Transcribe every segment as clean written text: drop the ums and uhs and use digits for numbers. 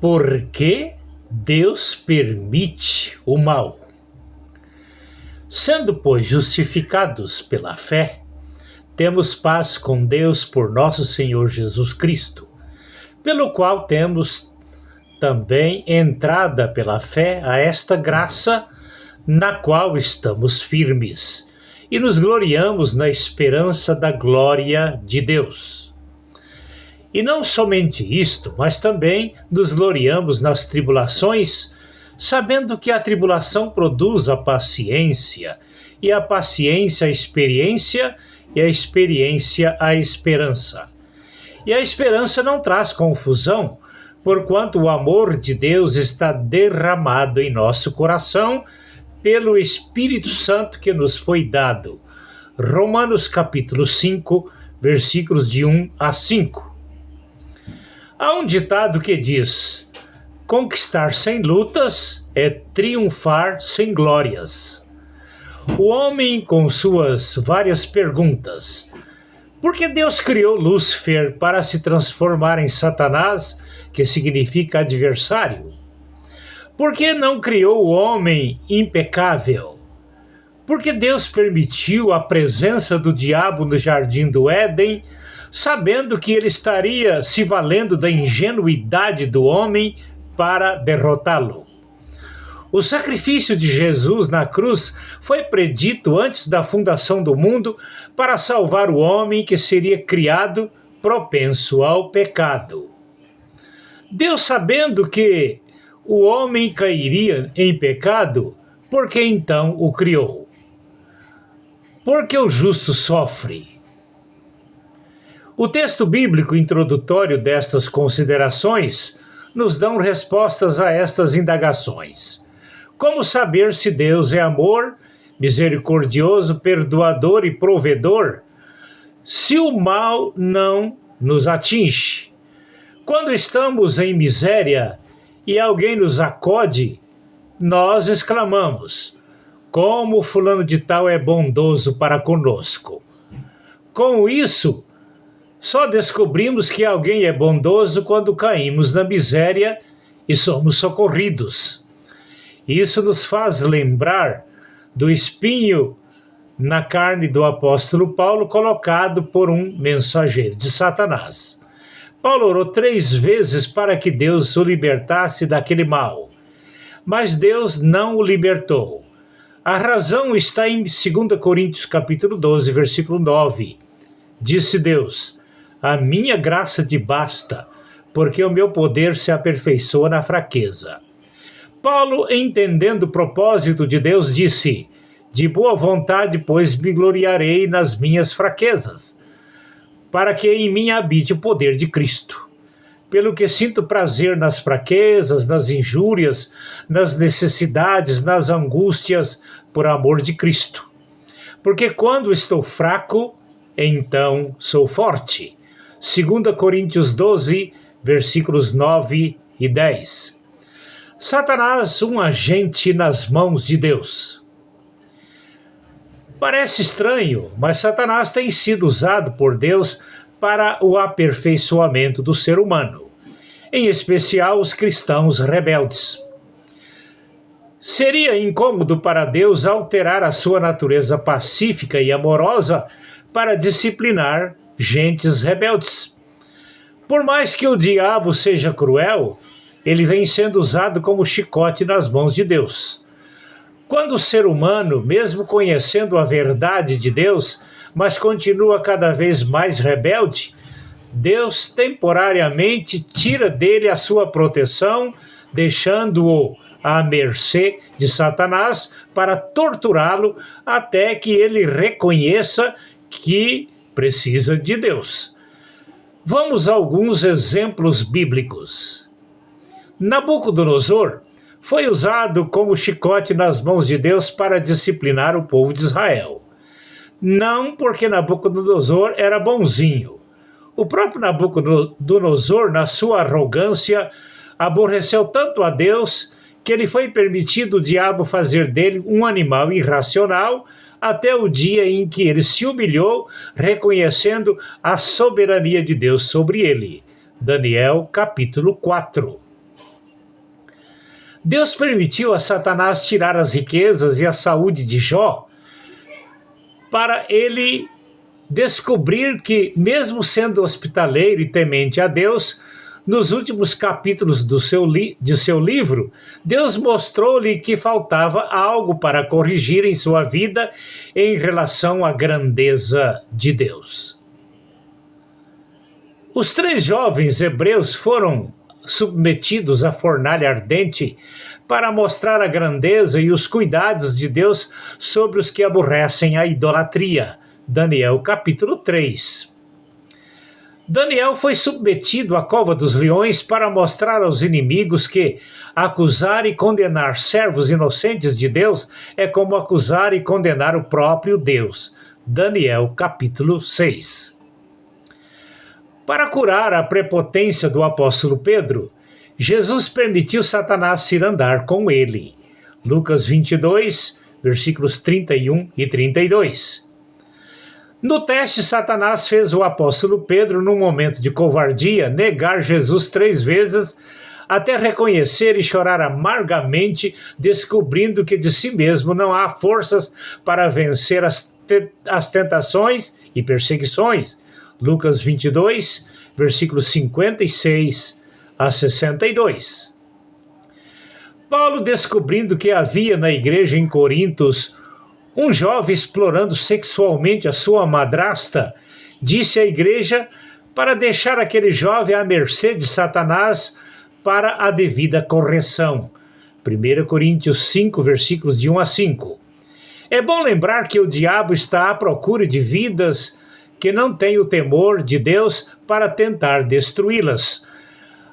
Por que Deus permite o mal? Sendo, pois, justificados pela fé, temos paz com Deus por nosso Senhor Jesus Cristo, pelo qual temos também entrada pela fé a esta graça, na qual estamos firmes, e nos gloriamos na esperança da glória de Deus. E não somente isto, mas também nos gloriamos nas tribulações, sabendo que a tribulação produz a paciência, e a paciência a experiência, e a experiência a esperança. E a esperança não traz confusão, porquanto o amor de Deus está derramado em nosso coração pelo Espírito Santo que nos foi dado. Romanos capítulo 5, versículos de 1 a 5. Há um ditado que diz: conquistar sem lutas é triunfar sem glórias. O homem, com suas várias perguntas: por que Deus criou Lúcifer para se transformar em Satanás, que significa adversário? Por que não criou o homem impecável? Por que Deus permitiu a presença do diabo no jardim do Éden, sabendo que ele estaria se valendo da ingenuidade do homem para derrotá-lo? O sacrifício de Jesus na cruz foi predito antes da fundação do mundo para salvar o homem que seria criado propenso ao pecado. Deus, sabendo que o homem cairia em pecado, por que então o criou? Porque o justo sofre. O texto bíblico introdutório destas considerações nos dão respostas a estas indagações. Como saber se Deus é amor, misericordioso, perdoador e provedor, se o mal não nos atinge? Quando estamos em miséria e alguém nos acode, nós exclamamos: como fulano de tal é bondoso para conosco. Com isso, só descobrimos que alguém é bondoso quando caímos na miséria e somos socorridos. Isso nos faz lembrar do espinho na carne do apóstolo Paulo colocado por um mensageiro de Satanás. Paulo orou 3 vezes para que Deus o libertasse daquele mal, mas Deus não o libertou. A razão está em 2 Coríntios capítulo 12, versículo 9. Disse Deus: a minha graça te basta, porque o meu poder se aperfeiçoa na fraqueza. Paulo, entendendo o propósito de Deus, disse: de boa vontade, pois me gloriarei nas minhas fraquezas, para que em mim habite o poder de Cristo. Pelo que sinto prazer nas fraquezas, nas injúrias, nas necessidades, nas angústias, por amor de Cristo. Porque quando estou fraco, então sou forte. 2 Coríntios 12, versículos 9 e 10. Satanás, um agente nas mãos de Deus. Parece estranho, mas Satanás tem sido usado por Deus para o aperfeiçoamento do ser humano, em especial os cristãos rebeldes. Seria incômodo para Deus alterar a sua natureza pacífica e amorosa para disciplinar gentes rebeldes. Por mais que o diabo seja cruel, ele vem sendo usado como chicote nas mãos de Deus. Quando o ser humano, mesmo conhecendo a verdade de Deus, mas continua cada vez mais rebelde, Deus temporariamente tira dele a sua proteção, deixando-o à mercê de Satanás para torturá-lo até que ele reconheça que precisa de Deus. Vamos a alguns exemplos bíblicos. Nabucodonosor foi usado como chicote nas mãos de Deus para disciplinar o povo de Israel. Não porque Nabucodonosor era bonzinho. O próprio Nabucodonosor, na sua arrogância, aborreceu tanto a Deus que ele foi permitido o diabo fazer dele um animal irracional até o dia em que ele se humilhou, reconhecendo a soberania de Deus sobre ele. Daniel capítulo 4. Deus permitiu a Satanás tirar as riquezas e a saúde de Jó para ele descobrir que, mesmo sendo hospitaleiro e temente a Deus, nos últimos capítulos de seu livro, Deus mostrou-lhe que faltava algo para corrigir em sua vida em relação à grandeza de Deus. Os 3 jovens hebreus foram submetidos à fornalha ardente para mostrar a grandeza e os cuidados de Deus sobre os que aborrecem a idolatria. Daniel capítulo 3. Daniel foi submetido à cova dos leões para mostrar aos inimigos que acusar e condenar servos inocentes de Deus é como acusar e condenar o próprio Deus. Daniel capítulo 6. Para curar a prepotência do apóstolo Pedro, Jesus permitiu Satanás ir andar com ele. Lucas 22, versículos 31 e 32. No teste, Satanás fez o apóstolo Pedro, num momento de covardia, negar Jesus 3 vezes, até reconhecer e chorar amargamente, descobrindo que de si mesmo não há forças para vencer as tentações e perseguições. Lucas 22, versículos 56 a 62. Paulo, descobrindo que havia na igreja em Corintos um jovem explorando sexualmente a sua madrasta, disse à igreja para deixar aquele jovem à mercê de Satanás para a devida correção. 1 Coríntios 5, versículos de 1 a 5. É bom lembrar que o diabo está à procura de vidas que não têm o temor de Deus para tentar destruí-las.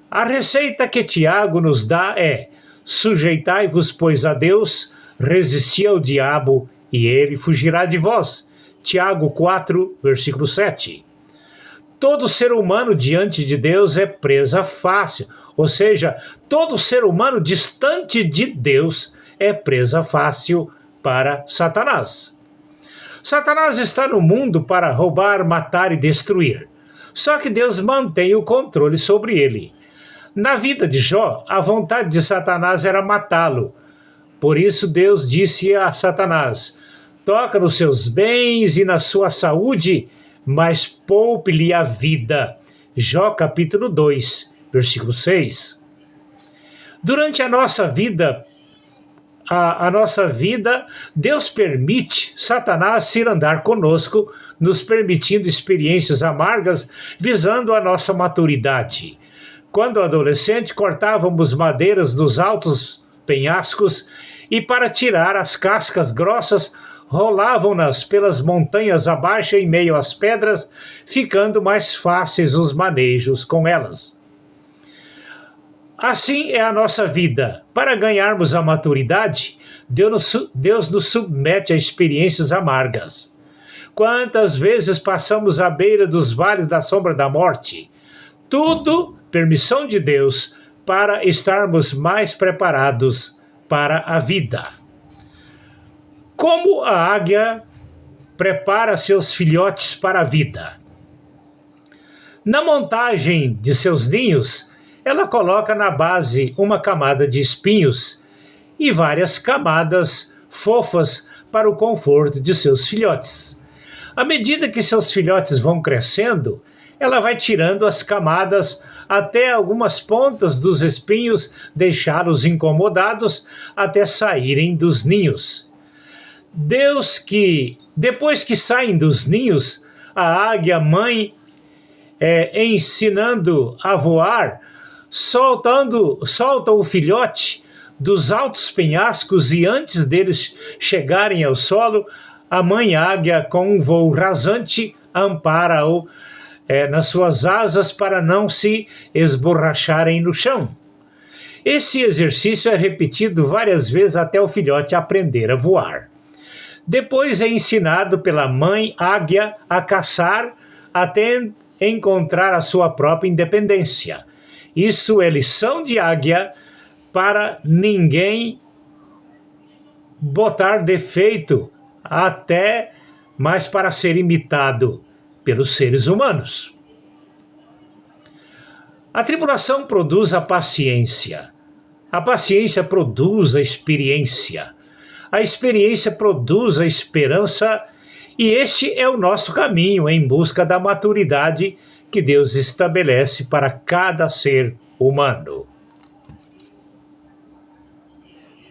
A receita que Tiago nos dá é: sujeitai-vos, pois, a Deus, resisti ao diabo, e ele fugirá de vós. Tiago 4, versículo 7. Todo ser humano diante de Deus é presa fácil, ou seja, todo ser humano distante de Deus é presa fácil para Satanás. Satanás está no mundo para roubar, matar e destruir. Só que Deus mantém o controle sobre ele. Na vida de Jó, a vontade de Satanás era matá-lo. Por isso Deus disse a Satanás: toca nos seus bens e na sua saúde, mas poupe-lhe a vida. Jó capítulo 2, versículo 6. Durante a nossa vida, Deus permite Satanás ir andar conosco, nos permitindo experiências amargas, visando a nossa maturidade. Quando adolescente, cortávamos madeiras dos altos penhascos e, para tirar as cascas grossas, rolavam-nas pelas montanhas abaixo em meio às pedras, ficando mais fáceis os manejos com elas. Assim é a nossa vida. Para ganharmos a maturidade, Deus nos submete a experiências amargas. Quantas vezes passamos à beira dos vales da sombra da morte? Tudo permissão de Deus para estarmos mais preparados para a vida. Como a águia prepara seus filhotes para a vida? Na montagem de seus ninhos, ela coloca na base uma camada de espinhos e várias camadas fofas para o conforto de seus filhotes. À medida que seus filhotes vão crescendo, ela vai tirando as camadas até algumas pontas dos espinhos, deixá-los incomodados até saírem dos ninhos. Depois que saem dos ninhos, a águia mãe, ensinando a voar, solta o filhote dos altos penhascos, e antes deles chegarem ao solo, a mãe águia, com um voo rasante, ampara-o nas suas asas para não se esborracharem no chão. Esse exercício é repetido várias vezes até o filhote aprender a voar. Depois é ensinado pela mãe águia a caçar até encontrar a sua própria independência. Isso é lição de águia para ninguém botar defeito, até mais para ser imitado pelos seres humanos. A tribulação produz a paciência. A paciência produz a experiência produz a esperança, e este é o nosso caminho em busca da maturidade que Deus estabelece para cada ser humano.